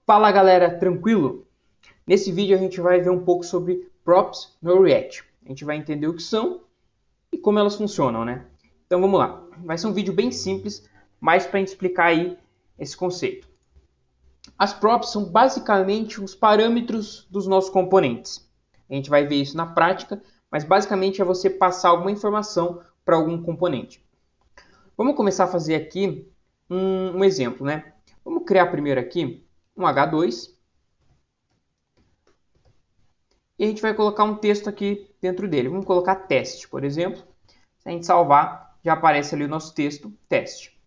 Fala galera, tranquilo? Nesse vídeo a gente vai ver um pouco sobre props no React. A gente vai entender o que são e como elas funcionam, né? Então vamos lá. Vai ser um vídeo bem simples, mas para a gente explicar aí esse conceito. As props são basicamente os parâmetros dos nossos componentes. A gente vai ver isso na prática, mas basicamente é você passar alguma informação para algum componente. Vamos começar a fazer aqui um exemplo, né? Vamos criar primeiro aqui um H2 e a gente vai colocar um texto aqui dentro dele. Vamos colocar teste, por exemplo. Se a gente salvar, já aparece ali o nosso texto, teste.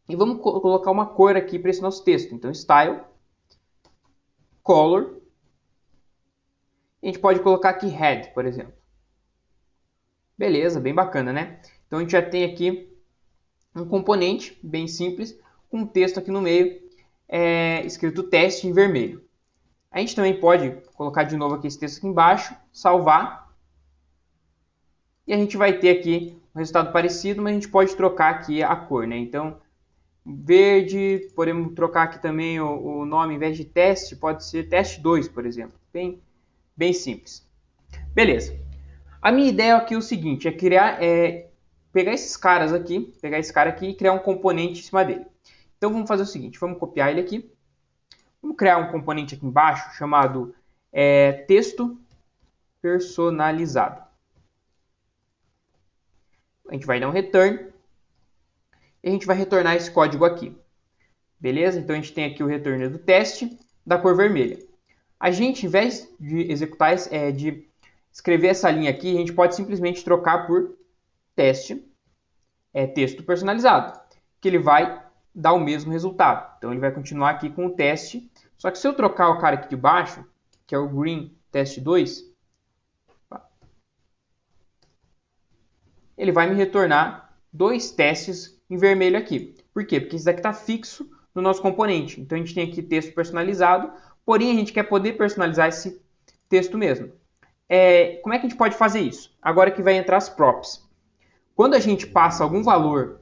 E vamos colocar uma cor aqui para esse nosso texto. Então, style, color. A gente pode colocar aqui head, por exemplo. Beleza, bem bacana, né? Então, a gente já tem aqui um componente bem simples, com um texto aqui no meio, escrito teste em vermelho. A gente também pode colocar de novo aqui esse texto aqui embaixo, salvar. E a gente vai ter aqui um resultado parecido, mas a gente pode trocar aqui a cor, né? Então, verde, podemos trocar aqui também o nome, em vez de teste, pode ser teste 2, por exemplo. Bem simples. Beleza. A minha ideia aqui é o seguinte, pegar esse cara aqui e criar um componente em cima dele. Então, vamos fazer o seguinte, vamos copiar ele aqui. Vamos criar um componente aqui embaixo chamado texto personalizado. A gente vai dar um return e a gente vai retornar esse código aqui. Beleza? Então a gente tem aqui o return do teste da cor vermelha. A gente, em vez de executar, de escrever essa linha aqui, a gente pode simplesmente trocar por teste, texto personalizado, que ele vai dar o mesmo resultado. Então ele vai continuar aqui com o teste. Só que se eu trocar o cara aqui de baixo, que é o green teste 2, ele vai me retornar dois testes em vermelho aqui. Por quê? Porque isso daqui está fixo no nosso componente. Então a gente tem aqui texto personalizado, porém a gente quer poder personalizar esse texto mesmo. Como é que a gente pode fazer isso? Agora que vai entrar as props. Quando a gente passa algum valor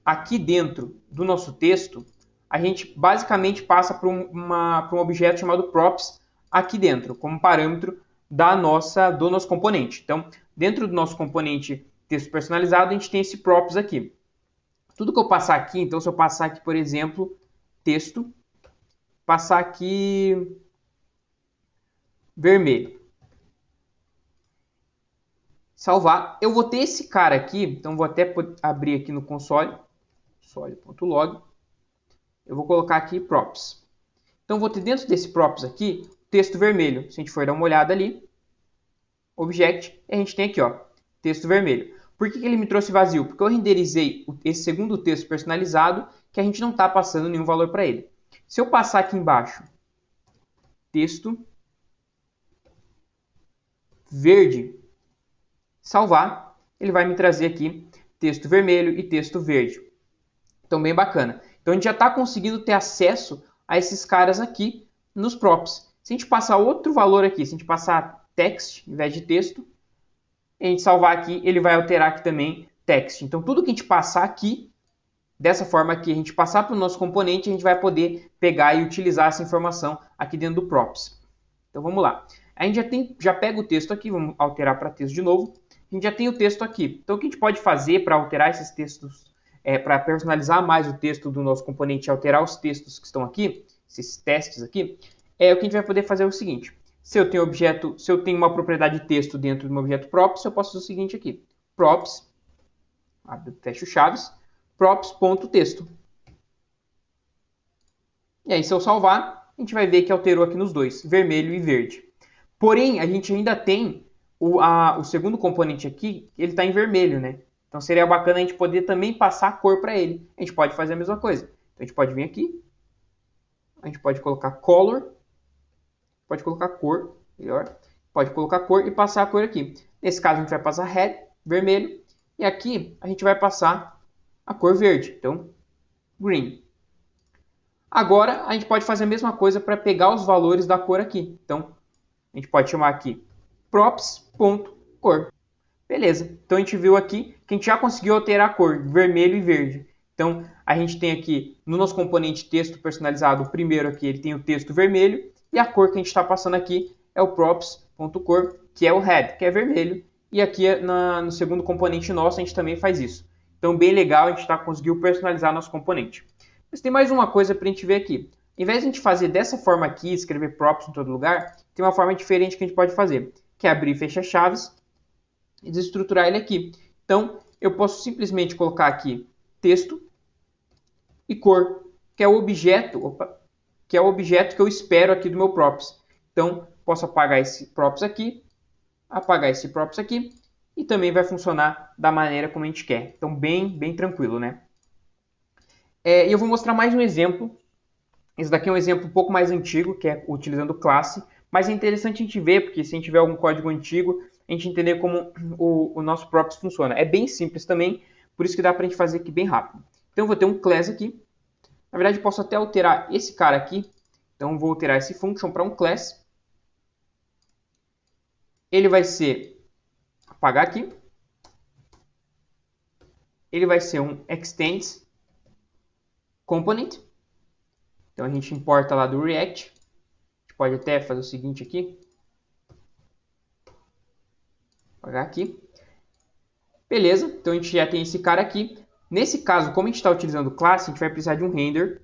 aqui dentro do nosso texto, a gente basicamente passa para um objeto chamado props aqui dentro, como parâmetro do nosso componente. Então, dentro do nosso componente texto personalizado, a gente tem esse props aqui. Tudo que eu passar aqui, então se eu passar aqui, por exemplo, texto, passar aqui vermelho, salvar, eu vou ter esse cara aqui, então vou até abrir aqui no console.log, eu vou colocar aqui props. Então vou ter dentro desse props aqui, texto vermelho. Se a gente for dar uma olhada ali, object, a gente tem aqui, ó, texto vermelho. Por que ele me trouxe vazio? Porque eu renderizei esse segundo texto personalizado que a gente não está passando nenhum valor para ele. Se eu passar aqui embaixo, texto verde, salvar, ele vai me trazer aqui texto vermelho e texto verde. Então, bem bacana. Então, a gente já está conseguindo ter acesso a esses caras aqui nos props. Se a gente passar outro valor aqui, se a gente passar text em vez de texto, a gente salvar aqui, ele vai alterar aqui também text. Então, tudo que a gente passar aqui, dessa forma aqui, a gente passar para o nosso componente, a gente vai poder pegar e utilizar essa informação aqui dentro do props. Então, vamos lá. A gente já pega o texto aqui, vamos alterar para texto de novo. A gente já tem o texto aqui. Então, o que a gente pode fazer para alterar esses textos, para personalizar mais o texto do nosso componente e alterar os textos que estão aqui, esses testes aqui, o que a gente vai poder fazer é o seguinte. Se eu tenho uma propriedade de texto dentro do meu objeto props, eu posso fazer o seguinte aqui. Props, fecho chaves, props.texto. E aí, se eu salvar, a gente vai ver que alterou aqui nos dois, vermelho e verde. Porém, a gente ainda tem o segundo componente aqui, ele está em vermelho, né? Então, seria bacana a gente poder também passar a cor para ele. A gente pode fazer a mesma coisa. Então, a gente pode vir aqui, a gente pode colocar color, pode colocar cor, melhor, pode colocar cor e passar a cor aqui. Nesse caso, a gente vai passar red, vermelho, e aqui a gente vai passar a cor verde, então, green. Agora, a gente pode fazer a mesma coisa para pegar os valores da cor aqui. Então, a gente pode chamar aqui props.cor. Beleza, então a gente viu aqui que a gente já conseguiu alterar a cor, vermelho e verde. Então, A gente tem aqui no nosso componente texto personalizado, o primeiro aqui ele tem o texto vermelho e a cor que a gente está passando aqui é o props.cor, que é o head, que é vermelho. E aqui no segundo componente nosso a gente também faz isso. Então bem legal, a gente conseguiu personalizar nosso componente. Mas tem mais uma coisa para a gente ver aqui. Em vez de a gente fazer dessa forma aqui, escrever props em todo lugar, tem uma forma diferente que a gente pode fazer, que é abrir e fechar chaves e desestruturar ele aqui. Então, eu posso simplesmente colocar aqui texto e cor, que é o objeto, que eu espero aqui do meu props. Então, posso apagar esse props aqui, apagar esse props aqui, e também vai funcionar da maneira como a gente quer. Então, bem tranquilo, né? E eu vou mostrar mais um exemplo. Esse daqui é um exemplo um pouco mais antigo, que é utilizando classe, mas é interessante a gente ver, porque se a gente tiver algum código antigo, a gente entender como o nosso props funciona. É bem simples também, por isso que dá para a gente fazer aqui bem rápido. Então eu vou ter um class aqui. Na verdade, eu posso até alterar esse cara aqui. Então eu vou alterar esse function para um class. Ele vai ser, apagar aqui. Ele vai ser um extends component. Então a gente importa lá do React. A gente pode até fazer o seguinte aqui. Apagar aqui. Beleza, então a gente já tem esse cara aqui. Nesse caso, como a gente está utilizando classe, a gente vai precisar de um render.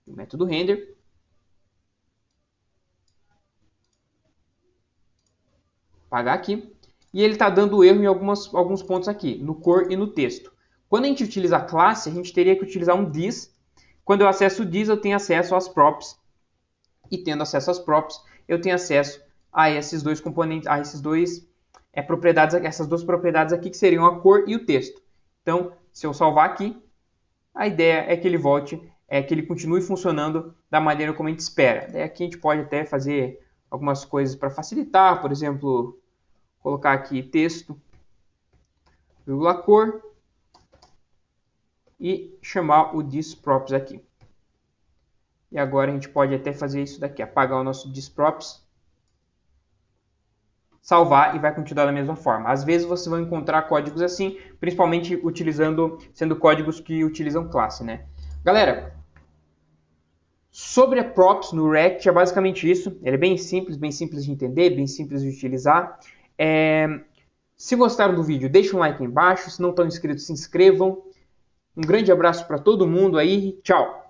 O método render. Apagar aqui. E ele está dando erro em alguns pontos aqui, no cor e no texto. Quando a gente utiliza a classe, a gente teria que utilizar um this. Quando eu acesso o this, eu tenho acesso às props. E tendo acesso às props, eu tenho acesso a esses dois componentes, a essas duas propriedades aqui, que seriam a cor e o texto. Então, se eu salvar aqui, a ideia é que ele volte, que ele continue funcionando da maneira como a gente espera. Daí aqui a gente pode até fazer algumas coisas para facilitar, por exemplo, colocar aqui texto, vírgula cor, e chamar o thisProps aqui. E agora a gente pode até fazer isso daqui, apagar o nosso thisProps, salvar e vai continuar da mesma forma. Às vezes você vai encontrar códigos assim, principalmente sendo códigos que utilizam classe, né? Galera, sobre a props no React é basicamente isso. Ele é bem simples de entender, bem simples de utilizar. Se gostaram do vídeo, deixa um like aí embaixo. Se não estão inscritos, se inscrevam. Um grande abraço para todo mundo aí. Tchau!